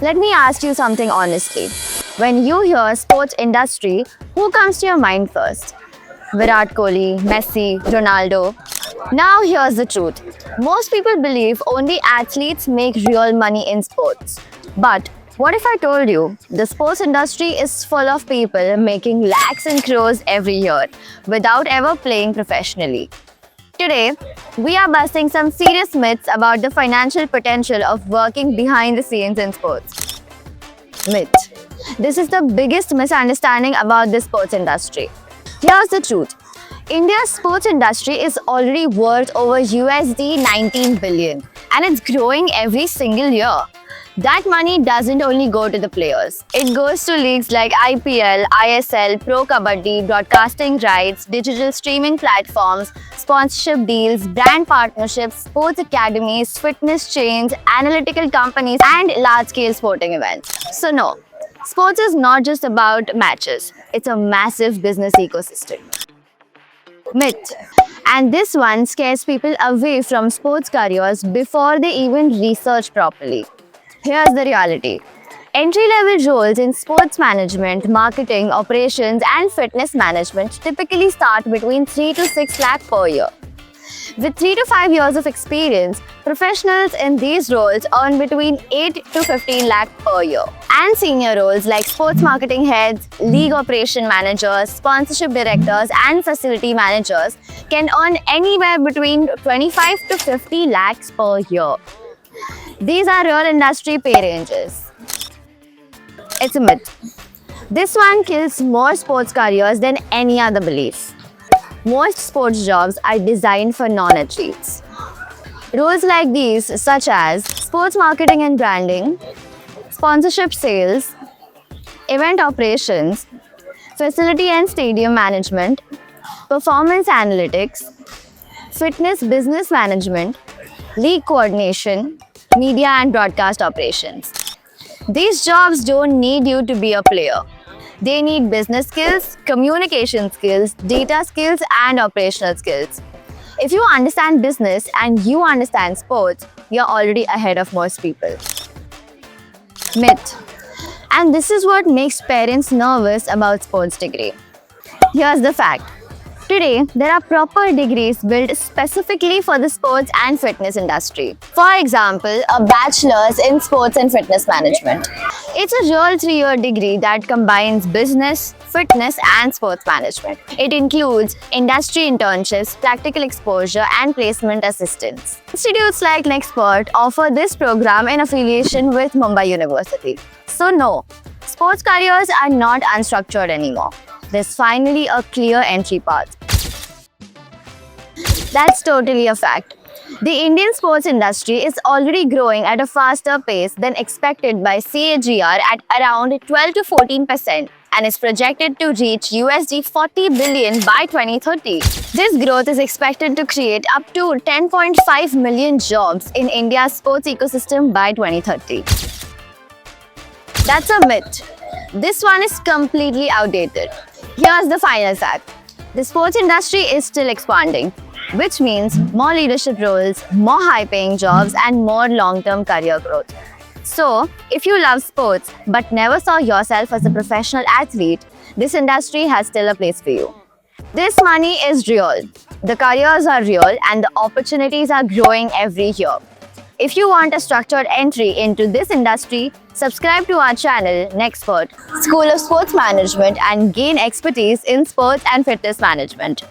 Let me ask you something honestly. When you hear sports industry, who comes to your mind first? Virat Kohli, Messi, Ronaldo. Now here's the truth. Most people believe only athletes make real money in sports. But what if I told you the sports industry is full of people making lakhs and crores every year without ever playing professionally? Today, we are busting some serious myths about the financial potential of working behind the scenes in sports. Myth. This is the biggest misunderstanding about the sports industry. Here's the truth. India's sports industry is already worth over USD 19 billion and it's growing every single year. That money doesn't only go to the players. It goes to leagues like IPL, ISL, Pro Kabaddi, broadcasting rights, digital streaming platforms, sponsorship deals, brand partnerships, sports academies, fitness chains, analytical companies, and large-scale sporting events. So no, sports is not just about matches. It's a massive business ecosystem. Myth. And this one scares people away from sports careers before they even research properly. Here's the reality. Entry-level roles in sports management, marketing, operations, and fitness management typically start between 3 to 6 lakh per year. With 3 to 5 years of experience, professionals in these roles earn between 8 to 15 lakh per year. And senior roles like sports marketing heads, league operation managers, sponsorship directors, and facility managers can earn anywhere between 25 to 50 lakhs per year. These are real industry pay ranges. It's a myth. This one kills more sports careers than any other belief. Most sports jobs are designed for non-athletes. Roles like these, such as sports marketing and branding, sponsorship sales, event operations, facility and stadium management, performance analytics, fitness business management, league coordination, media and broadcast operations. These jobs don't need you to be a player. They need business skills, communication skills, data skills, and operational skills. If you understand business and you understand sports, you're already ahead of most people. Myth. And this is what makes parents nervous about sports degree. Here's the fact. Today, there are proper degrees built specifically for the sports and fitness industry. For example, a bachelor's in sports and fitness management. It's a real 3-year degree that combines business, fitness, and sports management. It includes industry internships, practical exposure, and placement assistance. Institutes like Nexpert offer this program in affiliation with Mumbai University. So no, sports careers are not unstructured anymore. There's finally a clear entry path. That's totally a fact. The Indian sports industry is already growing at a faster pace than expected by CAGR at around 12 to 14% and is projected to reach USD 40 billion by 2030. This growth is expected to create up to 10.5 million jobs in India's sports ecosystem by 2030. That's a myth. This one is completely outdated. Here's the final fact. The sports industry is still expanding, which means more leadership roles, more high-paying jobs, and more long-term career growth. So, if you love sports but never saw yourself as a professional athlete, this industry has still a place for you. This money is real, the careers are real, and the opportunities are growing every year. If you want a structured entry into this industry, subscribe to our channel, Nexpert, School of Sports Management, and gain expertise in sports and fitness management.